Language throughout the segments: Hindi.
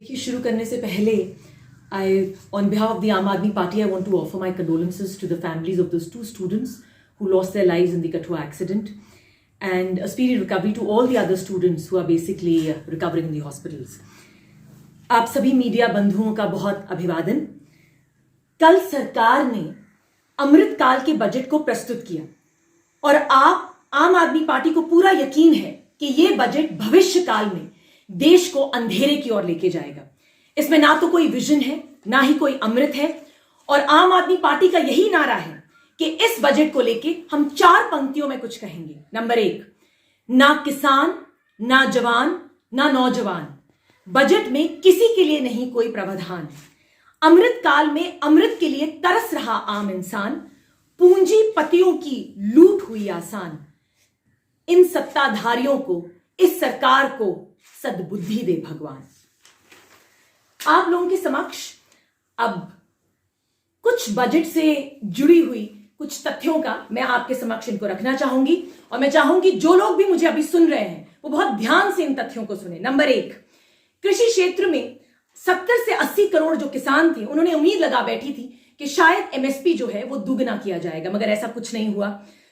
देखिए, शुरू करने से पहले on behalf of the Aam Aadmi Party, I want to offer my condolences to the families of those two students who lost their lives in the Kathua accident, and a speedy recovery to all the other students who are basically recovering in the hospitals. आप सभी मीडिया बंधुओं का बहुत अभिवादन। कल सरकार ने अमृतकाल के बजट को प्रस्तुत किया और आप आम आदमी पार्टी को पूरा यकीन है कि यह बजट भविष्य काल में देश को अंधेरे की ओर लेके जाएगा। इसमें ना तो कोई विजन है, ना ही कोई अमृत है, और आम आदमी पार्टी का यही नारा है कि इस बजट को लेके हम 4 पंक्तियों में कुछ कहेंगे। नंबर 1, ना किसान, ना जवान, ना नौजवान, बजट में किसी के लिए नहीं कोई प्रावधान। अमृत काल में अमृत के लिए तरस रहा आम इंसान, पूंजीपतियों की लूट हुई आसान। इन सत्ताधारियों को, इस सरकार को सद्बुद्धि दे भगवान। आप लोगों के समक्ष अब कुछ बजट से जुड़ी हुई कुछ तथ्यों का मैं आपके समक्ष इनको रखना चाहूंगी, और मैं चाहूंगी जो लोग भी मुझे अभी सुन रहे हैं वो बहुत ध्यान से इन तथ्यों को सुने। नंबर 1, कृषि क्षेत्र में 70 से 80 करोड़ जो किसान थे, उन्होंने उम्मीद लगा बैठी थी कि शायद एमएसपी जो है वो दुगना किया जाएगा, मगर ऐसा कुछ नहीं हुआ।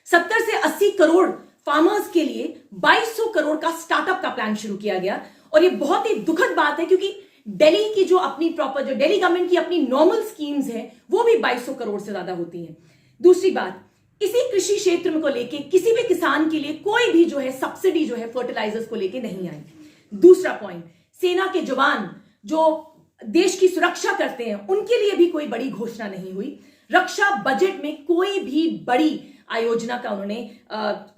70 से 80 करोड़ फार्मर्स के लिए 2200 करोड़ का स्टार्टअप का प्लान शुरू किया गया, और ये बहुत ही दुखद बात है क्योंकि दिल्ली की जो अपनी प्रॉपर, जो दिल्ली गवर्नमेंट की अपनी नॉर्मल स्कीम्स है वो भी 2200 करोड़ से ज्यादा होती हैं। दूसरी बात, इसी कृषि क्षेत्र में को लेके किसी भी किसान के लिए कोई भी जो है सब्सिडी जो है फर्टिलाइजर्स को लेके नहीं आई। दूसरा पॉइंट, सेना के जवान जो देश की सुरक्षा करते हैं उनके लिए भी कोई बड़ी घोषणा नहीं हुई। रक्षा बजट में कोई भी बड़ी आयोजना का उन्होंने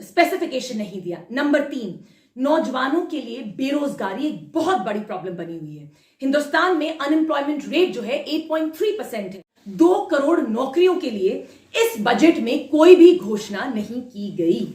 स्पेसिफिकेशन नहीं दिया। नंबर 3, नौजवानों के लिए बेरोजगारी एक बहुत बड़ी प्रॉब्लम बनी हुई है। हिंदुस्तान में अनएम्प्लॉयमेंट रेट जो है 8.3% है। 2 करोड़ नौकरियों के लिए इस बजट में कोई भी घोषणा नहीं की गई।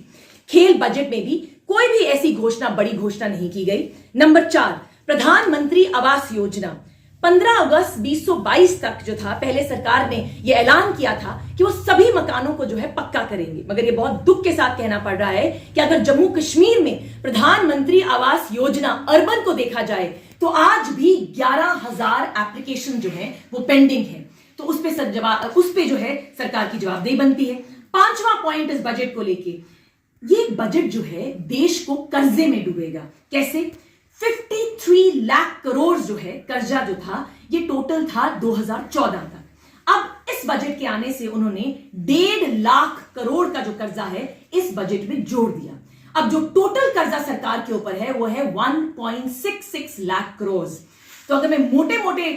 खेल बजट में भी कोई भी ऐसी घोषणा, बड़ी घोषणा नहीं की गई। नंबर 4, प्रधानमंत्री आवास योजना 15 अगस्त 2022 तक जो था, पहले सरकार ने यह ऐलान किया था कि वो सभी मकानों को जो है पक्का करेंगे, मगर ये बहुत दुख के साथ कहना पड़ रहा है कि अगर जम्मू कश्मीर में प्रधानमंत्री आवास योजना अर्बन को देखा जाए तो आज भी 11,000 एप्लीकेशन जो है वो पेंडिंग है। तो उस पे जो है सरकार की जवाबदेही बनती है। 5वां पॉइंट इस बजट को लेके, ये बजट जो है देश को कर्जे में डूबेगा। कैसे? 53 लाख करोड़ जो है कर्जा जो था, ये टोटल था 2014 तक। अब इस बजट के आने से उन्होंने 1.5 लाख करोड़ का जो कर्जा है इस बजट में जोड़ दिया। अब जो टोटल कर्जा सरकार के ऊपर है वो है 1.66 लाख करोड़। तो अगर मैं मोटे मोटे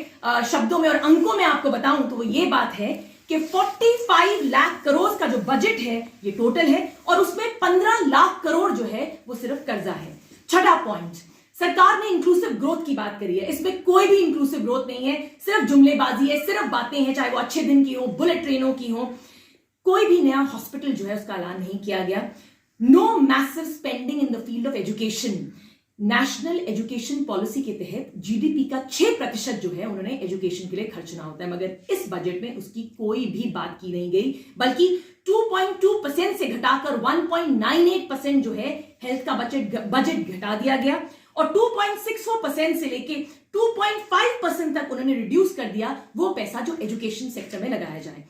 शब्दों में और अंकों में आपको बताऊं तो वो ये बात है कि 45 लाख करोड़ का जो बजट है ये टोटल है, और उसमें 15 लाख करोड़ जो है वो सिर्फ कर्जा है। छठा पॉइंट, सरकार ने इंक्लूसिव ग्रोथ की बात करी है। इसमें कोई भी इंक्लूसिव ग्रोथ नहीं है, सिर्फ जुमलेबाजी है, सिर्फ बातें हैं, चाहे वो अच्छे दिन की हो, बुलेट ट्रेनों की हो। कोई भी नया हॉस्पिटल जो है उसका ऐलान नहीं किया गया। No massive spending in the field of education. National education policy के तहत जीडीपी का 6% जो है उन्होंने एजुकेशन के लिए खर्चना होता है, मगर इस बजट में उसकी कोई भी बात की नहीं गई, बल्कि 2.2% से घटाकर 1.98% जो है हेल्थ का बजट घटा दिया गया, और 2.64% से लेके 2.5% तक उन्होंने रिड्यूस कर दिया वो पैसा जो एजुकेशन सेक्टर में लगाया जाए।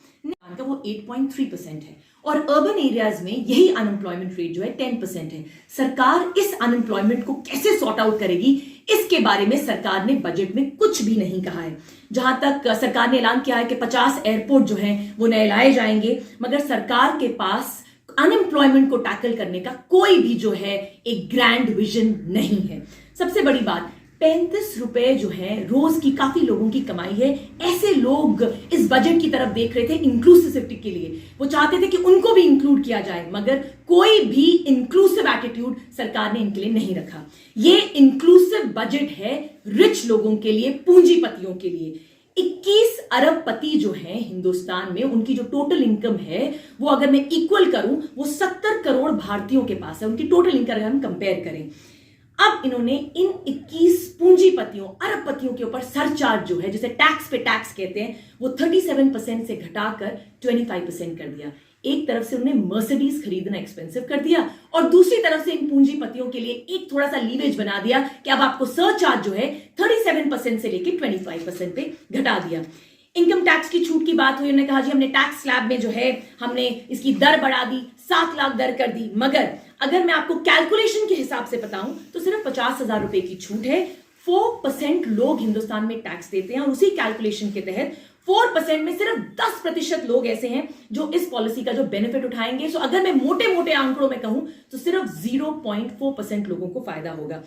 का वो 8.3% है, और अर्बन एरियाज में यही अनएम्प्लॉयमेंट रेट जो है 10% है। सरकार इस अनएम्प्लॉयमेंट को कैसे सॉर्ट आउट करेगी, इसके बारे में सरकार ने बजट में कुछ भी नहीं कहा है। जहां तक सरकार ने ऐलान किया है कि 50 एयरपोर्ट जो है वो नए लाए जाएंगे, मगर सरकार के पास अनएम्प्लॉयमेंट को टैकल करने का कोई भी जो है एक ग्रैंड विजन नहीं है। सबसे बड़ी बात, 35 रुपए जो है रोज की काफी लोगों की कमाई है। ऐसे लोग इस बजट की तरफ देख रहे थे इंक्लूसिविटी के लिए, वो चाहते थे कि उनको भी इंक्लूड किया जाए, मगर कोई भी इंक्लूसिव एटीट्यूड सरकार ने इनके लिए नहीं रखा। ये इंक्लूसिव बजट है रिच लोगों के लिए, पूंजीपतियों के लिए। 21 अरबपति जो है हिंदुस्तान में, उनकी जो टोटल इनकम है वो अगर मैं इक्वल करूं वो 70 करोड़ भारतीयों के पास है, उनकी टोटल इनकम हम कंपेयर करें। अब इन्होंने इन 21 पूंजीपतियों, अरबपतियों के ऊपर सरचार्ज जो है, जिसे टैक्स पे टैक्स कहते हैं, वो 37% से घटाकर 25% कर दिया। एक तरफ से उन्होंने मर्सिडीज खरीदना एक्सपेंसिव कर दिया और दूसरी तरफ से इन पूंजीपतियों के लिए एक थोड़ा सा लीवेज बना दिया कि अब आपको सरचार्ज जो है 37% से लेकर 25% पे घटा दिया। इनकम टैक्स की छूट की बात हुई, उन्होंने कहा जी हमने टैक्स स्लैब में जो है हमने इसकी दर बढ़ा दी, 7 लाख दर कर दी, मगर अगर मैं आपको कैलकुलेशन के हिसाब से बताऊं तो सिर्फ 50,000 रुपए की छूट है। 4% लोग हिंदुस्तान में टैक्स देते हैं और उसी कैलकुलेशन के तहत 4% में सिर्फ 10% लोग ऐसे हैं जो इस पॉलिसी का जो बेनिफिट उठाएंगे। सो अगर मैं मोटे मोटे आंकड़ों में कहूं तो सिर्फ 0.4% लोगों को फायदा होगा।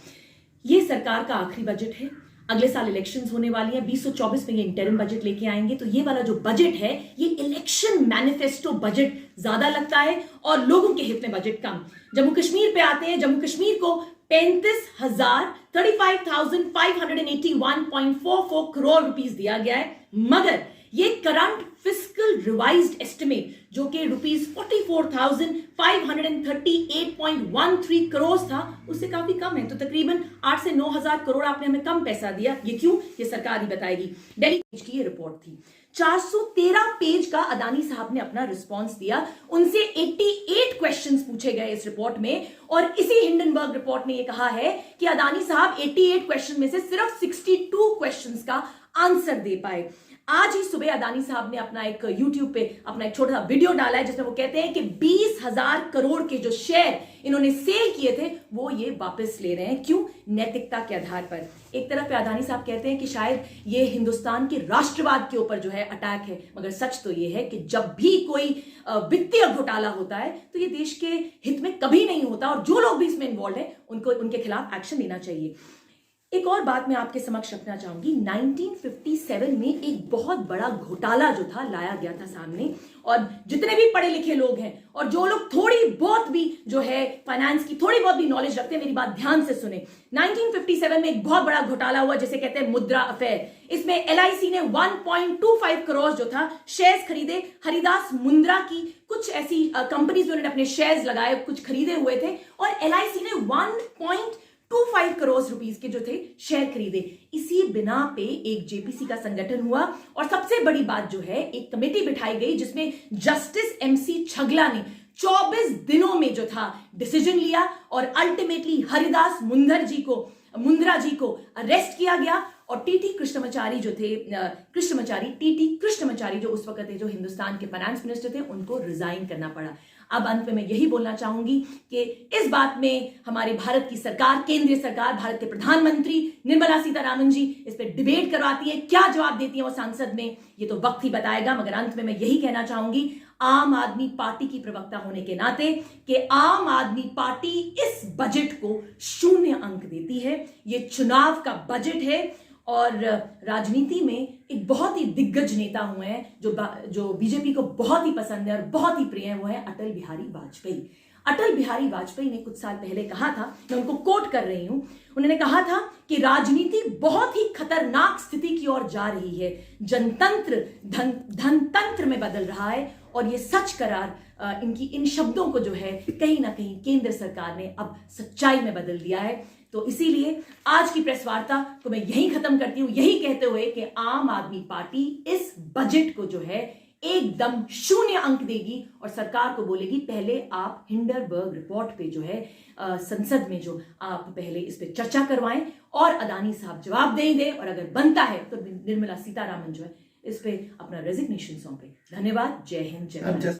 ये सरकार का आखिरी बजट है, अगले साल इलेक्शंस होने वाली हैं, 2024 में ये इंटरिम बजट लेके आएंगे, तो ये वाला जो बजट है ये इलेक्शन मैनिफेस्टो बजट ज्यादा लगता है और लोगों के हित में बजट कम। जम्मू कश्मीर पे आते हैं, जम्मू कश्मीर को 35,581.44 करोड़ रुपीस दिया गया है, मगर ये करंट फिस्कल रिवाइज्ड एस्टिमेट जो कि रुपीस 44,538.13 करोड़ था उससे काफी कम है। तो तकरीबन 8 से 9,000 करोड़ आपने हमें कम पैसा दिया। ये क्यों, ये सरकार ही बताएगी। दिल्ली की ये रिपोर्ट थी, 413 पेज का अदानी साहब ने अपना रिस्पांस दिया, उनसे 88 क्वेश्चंस पूछे गए इस रिपोर्ट में और इसी हिंडनबर्ग रिपोर्ट ने यह कहा है कि अदानी साहब 88 क्वेश्चन में से सिर्फ 62 क्वेश्चंस का आंसर दे पाए। आज ही सुबह अदानी साहब ने अपना एक YouTube पे अपना एक छोटा सा वीडियो डाला है जिसमें वो कहते हैं कि 20,000 करोड़ के जो शेयर इन्होंने सेल किए थे वो ये वापस ले रहे हैं। क्यों? नैतिकता के आधार पर। एक तरफ पे अदानी साहब कहते हैं कि शायद ये हिंदुस्तान के राष्ट्रवाद के ऊपर जो है अटैक है, मगर सच तो ये है कि जब भी कोई वित्तीय घोटाला होता है तो ये देश के हित में कभी नहीं होता और जो लोग भी इसमें इन्वॉल्व है उनको उनके खिलाफ एक्शन लेना चाहिए। एक और बात मैं आपके समक्ष रखना चाहूंगी, 1957 में एक बहुत बड़ा घोटाला जो था लाया गया था सामने और जितने भी पढ़े लिखे लोग हैं और जो लोग थोड़ी बहुत भी जो है फाइनेंस की थोड़ी बहुत भी नॉलेज रखते हैं, मेरी बात ध्यान से सुने। 1957 में एक बहुत बड़ा घोटाला हुआ जिसे कहते हैं मुद्रा अफेयर। इसमें LIC ने 1.25 करोड़ जो था शेयर्स खरीदे, हरिदास मुंद्रा की कुछ ऐसी कंपनीज में उन्होंने अपने शेयर्स लगाए, कुछ खरीदे हुए थे और LIC ने 1.25 करोड़ रुपीस के जो थे शेयर खरीदे। इसी बिना पे एक JPC का संगठन हुआ और सबसे बड़ी बात जो है एक कमेटी बिठाई गई जिसमें जस्टिस MC छगला ने 24 दिनों में जो था डिसीजन लिया और अल्टीमेटली हरिदास मुंद्रा जी को अरेस्ट किया गया और TT कृष्णमाचारी जो थे TT कृष्णमाचारी जो उस वक्त थे जो हिंदुस्तान के फाइनेंस मिनिस्टर थे, उनको रिजाइन करना पड़ा। अब अंत में मैं यही बोलना चाहूंगी कि इस बात में हमारे भारत की सरकार, केंद्रीय सरकार, भारत के प्रधानमंत्री निर्मला सीतारामन जी इस पे डिबेट करवाती है, क्या जवाब देती है वो संसद में ये तो वक्त ही बताएगा। मगर अंत में मैं यही कहना चाहूंगी आम आदमी पार्टी की प्रवक्ता होने के नाते कि आम आदमी पार्टी इस बजट को 0 अंक देती है। ये चुनाव का बजट है और राजनीति में एक बहुत ही दिग्गज नेता हुए हैं जो बीजेपी को बहुत ही पसंद है और बहुत ही प्रिय है, वो है अटल बिहारी वाजपेयी। अटल बिहारी वाजपेयी ने कुछ साल पहले कहा था, मैं उनको कोट कर रही हूं, उन्होंने कहा था कि राजनीति बहुत ही खतरनाक स्थिति की ओर जा रही है, जनतंत्र धनतंत्र में बदल रहा है और ये सच करार इनकी इन शब्दों को जो है कहीं ना कहीं केंद्र सरकार ने अब सच्चाई में बदल दिया है। तो इसीलिए आज की प्रेस वार्ता को मैं यही खत्म करती हूं, यही कहते हुए कि आम आदमी पार्टी इस बजट को जो है एकदम 0 अंक देगी और सरकार को बोलेगी पहले आप हिंडनबर्ग रिपोर्ट पे जो है संसद में जो आप पहले इस पे चर्चा करवाएं और अदानी साहब जवाब दें और अगर बनता है तो निर्मला सीतारामन जो है इस पे अपना रेजिग्नेशन सौंपे। धन्यवाद। जय हिंद, जय भारत।